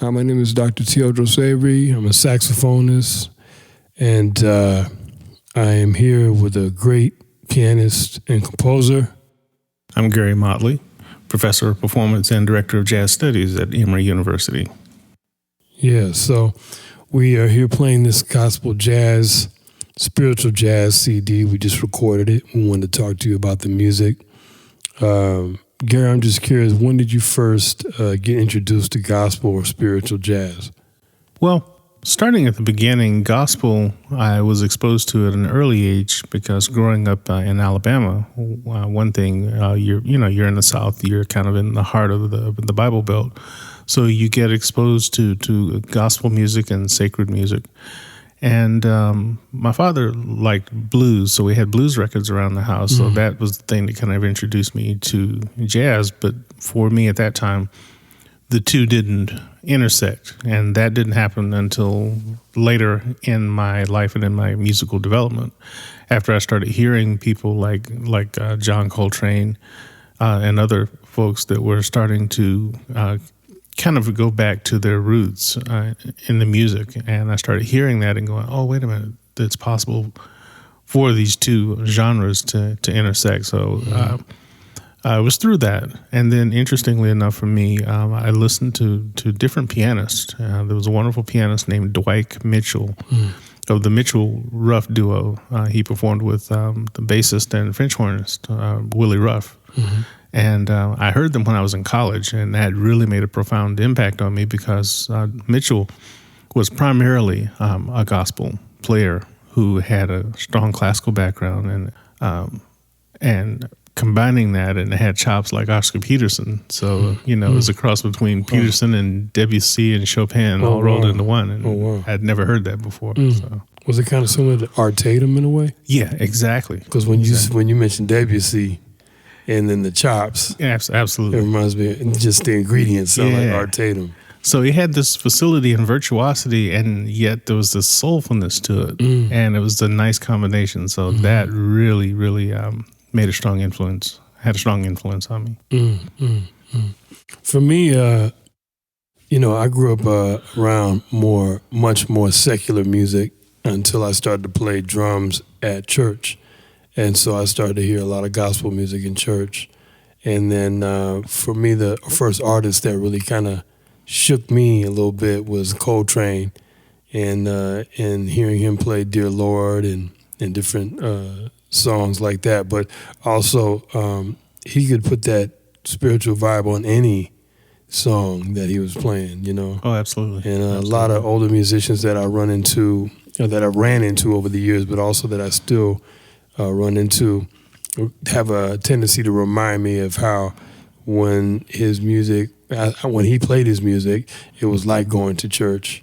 My name is Dr. Teodross Avery. I'm a saxophonist, and I am here with a great pianist and composer. I'm Gary Motley, professor of performance and director of jazz studies at Emory University. Yeah, so we are here playing this gospel jazz, spiritual jazz CD. We just recorded it. We wanted to talk to you about the music. Gary, I'm just curious, when did you first get introduced to gospel or spiritual jazz? Well, starting at the beginning, gospel I was exposed to at an early age because growing up in Alabama, one thing, you're in the South, you're kind of in the heart of the Bible Belt, so you get exposed to gospel music and sacred music. And my father liked blues, so we had blues records around the house. So that was the thing that kind of introduced me to jazz. But for me at that time, the two didn't intersect, and that didn't happen until later in my life and in my musical development. After I started hearing people like John Coltrane and other folks that were starting to kind of go back to their roots in the music. And I started hearing that and going, oh, wait a minute, it's possible for these two genres to intersect. So I was through that. And then interestingly enough for me, I listened to different pianists. There was a wonderful pianist named Dwight Mitchell of the Mitchell Ruff duo. He performed with the bassist and French hornist, Willie Ruff. And I heard them when I was in college, and that really made a profound impact on me because Mitchell was primarily a gospel player who had a strong classical background, and combining that, and had chops like Oscar Peterson. So, it was a cross between Peterson and Debussy and Chopin all rolled into one, and I'd never heard that before. So. Was it kind of similar to Art Tatum in a way? Yeah, exactly. Because when you mentioned Debussy, and then the chops. Absolutely. It reminds me of just the ingredients sound like Art Tatum. So he had this facility and virtuosity, and yet there was this soulfulness to it. And it was a nice combination. So that really, really had a strong influence on me. For me, I grew up around much more secular music until I started to play drums at church. And so I started to hear a lot of gospel music in church. And then for me, the first artist that really kind of shook me a little bit was Coltrane. And hearing him play Dear Lord and different songs like that. But also he could put that spiritual vibe on any song that he was playing, Oh, absolutely. And a lot of older musicians that I ran into over the years, but also that I still run into, have a tendency to remind me of how when he played his music, it was like going to church.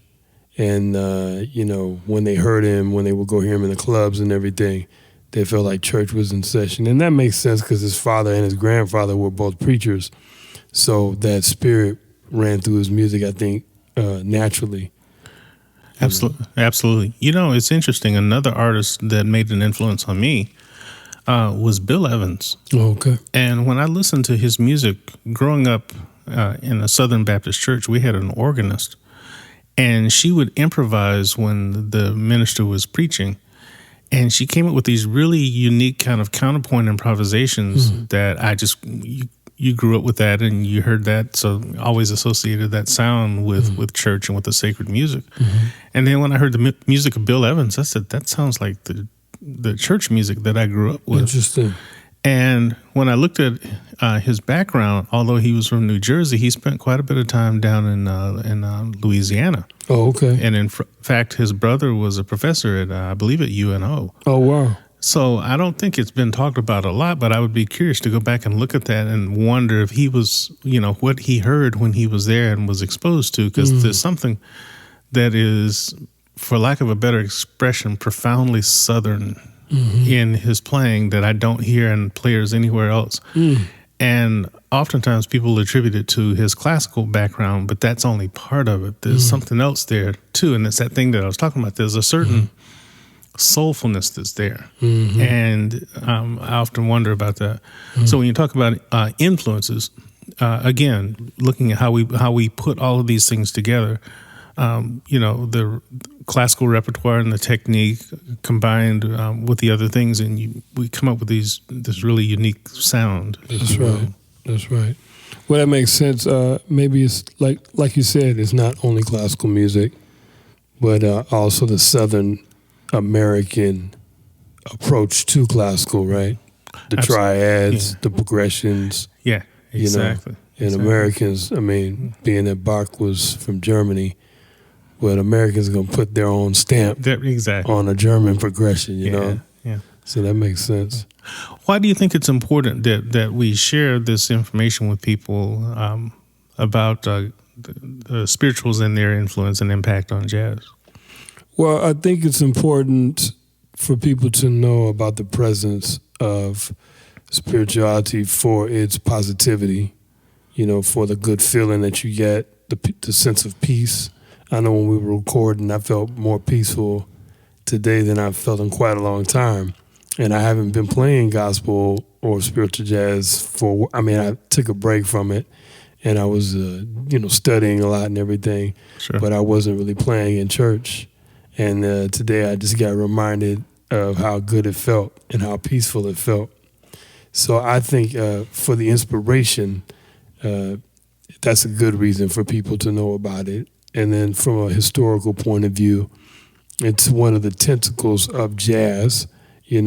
And, when they heard him, when they would go hear him in the clubs and everything, they felt like church was in session. And that makes sense because his father and his grandfather were both preachers. So that spirit ran through his music, I think, naturally. Absolutely. It's interesting. Another artist that made an influence on me was Bill Evans. Oh, okay. And when I listened to his music, growing up in a Southern Baptist church, we had an organist, and she would improvise when the minister was preaching. And she came up with these really unique kind of counterpoint improvisations that you grew up with that and you heard that, so always associated that sound with church and with the sacred music. And then when I heard the music of Bill Evans, I said, that sounds like the church music that I grew up with. Interesting. And when I looked at his background, although he was from New Jersey, he spent quite a bit of time down in Louisiana. Oh, okay. And in fact, his brother was a professor at, I believe, at UNO. Oh, wow. So I don't think it's been talked about a lot, but I would be curious to go back and look at that and wonder if he was, what he heard when he was there and was exposed to, because there's something that is, for lack of a better expression, profoundly Southern in his playing that I don't hear in players anywhere else. And oftentimes people attribute it to his classical background, but that's only part of it. There's something else there too, and it's that thing that I was talking about. There's a certain soulfulness that's there. And I often wonder about that. So when you talk about influences, again, looking at how we put all of these things together, the classical repertoire and the technique combined with the other things, and we come up with this really unique sound. That's right. That's right. Well, that makes sense. Maybe it's like you said, it's not only classical music, but also the Southern American approach to classical, right? The triads, the progressions. Yeah, exactly. And Americans, I mean, being that Bach was from Germany, but Americans are going to put their own stamp on a German progression, you know? Yeah. So that makes sense. Why do you think it's important that we share this information with people about the spirituals and their influence and impact on jazz? Well, I think it's important for people to know about the presence of spirituality for its positivity, for the good feeling that you get, the sense of peace. I know when we were recording, I felt more peaceful today than I've felt in quite a long time. And I haven't been playing gospel or spiritual jazz I took a break from it, and I was, studying a lot and everything, sure. But I wasn't really playing in church. And today I just got reminded of how good it felt and how peaceful it felt. So I think for the inspiration, that's a good reason for people to know about it. And then from a historical point of view, it's one of the tentacles of jazz. You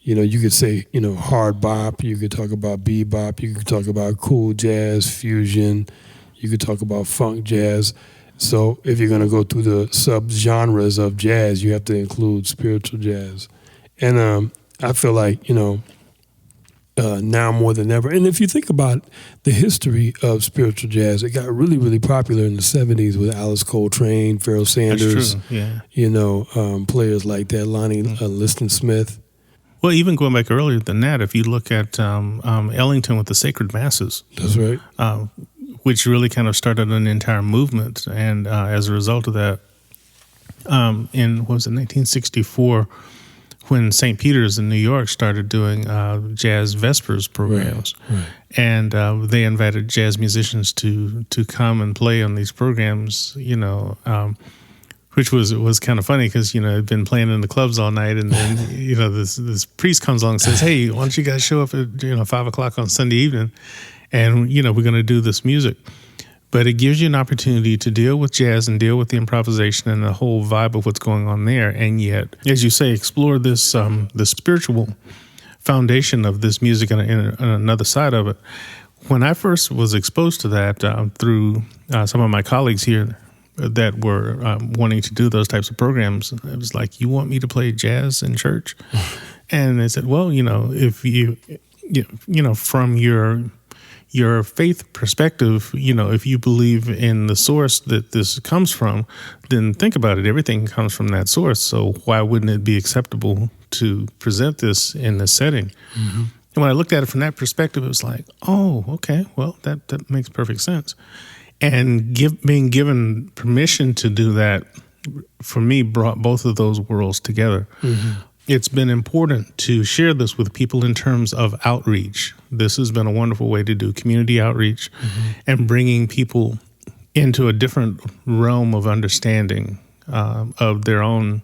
could say, hard bop, you could talk about bebop, you could talk about cool jazz, fusion, you could talk about funk jazz. So if you're going to go through the sub-genres of jazz, you have to include spiritual jazz. And I feel like, now more than ever, and if you think about the history of spiritual jazz, it got really, really popular in the 70s with Alice Coltrane, Pharoah Sanders, players like that, Lonnie Liston Smith. Well, even going back earlier than that, if you look at Ellington with the Sacred Masses. That's right. Which really kind of started an entire movement. And as a result of that, in 1964, when St. Peter's in New York started doing jazz Vespers programs. Right. And they invited jazz musicians to come and play on these programs, which was kind of funny because, I'd been playing in the clubs all night, and then, this priest comes along and says, hey, why don't you guys show up at, 5 o'clock on Sunday evening, and, we're going to do this music. But it gives you an opportunity to deal with jazz and deal with the improvisation and the whole vibe of what's going on there, and yet, as you say, explore this the spiritual foundation of this music and another side of it. When I first was exposed to that through some of my colleagues here that were wanting to do those types of programs, it was like, you want me to play jazz in church? And they said, well, if you from your faith perspective, if you believe in the source that this comes from, then think about it. Everything comes from that source. So why wouldn't it be acceptable to present this in this setting? Mm-hmm. And when I looked at it from that perspective, it was like, oh, okay, well, that makes perfect sense. And being given permission to do that, for me, brought both of those worlds together. Mm-hmm. It's been important to share this with people in terms of outreach. This has been a wonderful way to do community outreach and bringing people into a different realm of understanding of their own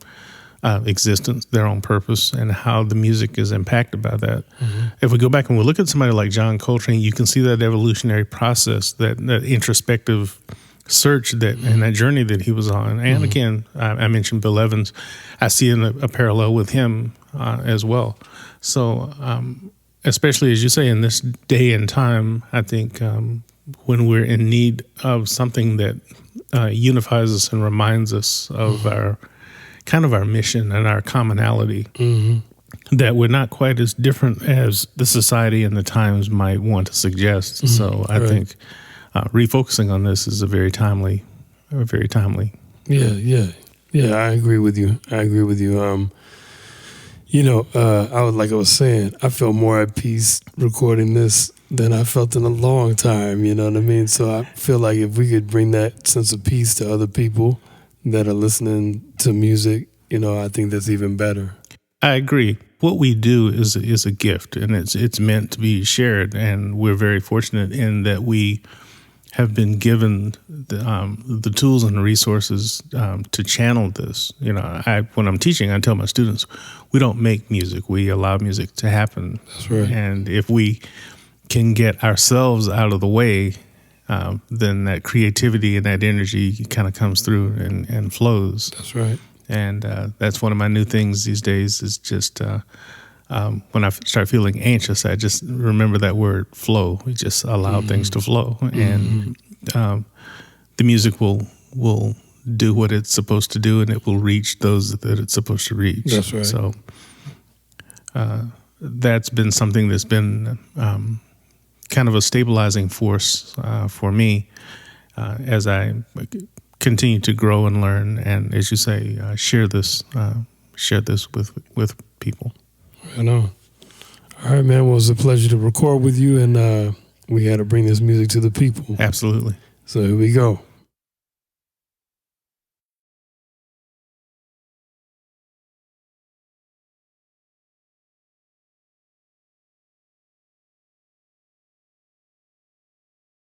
existence, their own purpose, and how the music is impacted by that. Mm-hmm. If we go back and we look at somebody like John Coltrane, you can see that evolutionary process, that introspective search and that journey that he was on. And again, I mentioned Bill Evans. I see a parallel with him as well. So especially, as you say, in this day and time, I think when we're in need of something that unifies us and reminds us of our mission and our commonality, that we're not quite as different as the society and the times might want to suggest. So I think refocusing on this is very timely. Yeah. I agree with you. I was saying, I felt more at peace recording this than I felt in a long time. You know what I mean? So I feel like if we could bring that sense of peace to other people that are listening to music, I think that's even better. I agree. what we do is a gift, and it's meant to be shared. And we're very fortunate in that we have been given the tools and the resources to channel this. You know, when I'm teaching, I tell my students, we don't make music; we allow music to happen. That's right. And if we can get ourselves out of the way, then that creativity and that energy kind of comes through and flows. That's right. And that's one of my new things these days is just when I start feeling anxious, I just remember that word flow. We just allow things to flow. And the music will do what it's supposed to do, and it will reach those that it's supposed to reach. That's right. So that's been something that's been kind of a stabilizing force for me as I continue to grow and learn, and as you say, share this with people. I know. All right, man. Well, it was a pleasure to record with you, and we had to bring this music to the people. Absolutely. So here we go.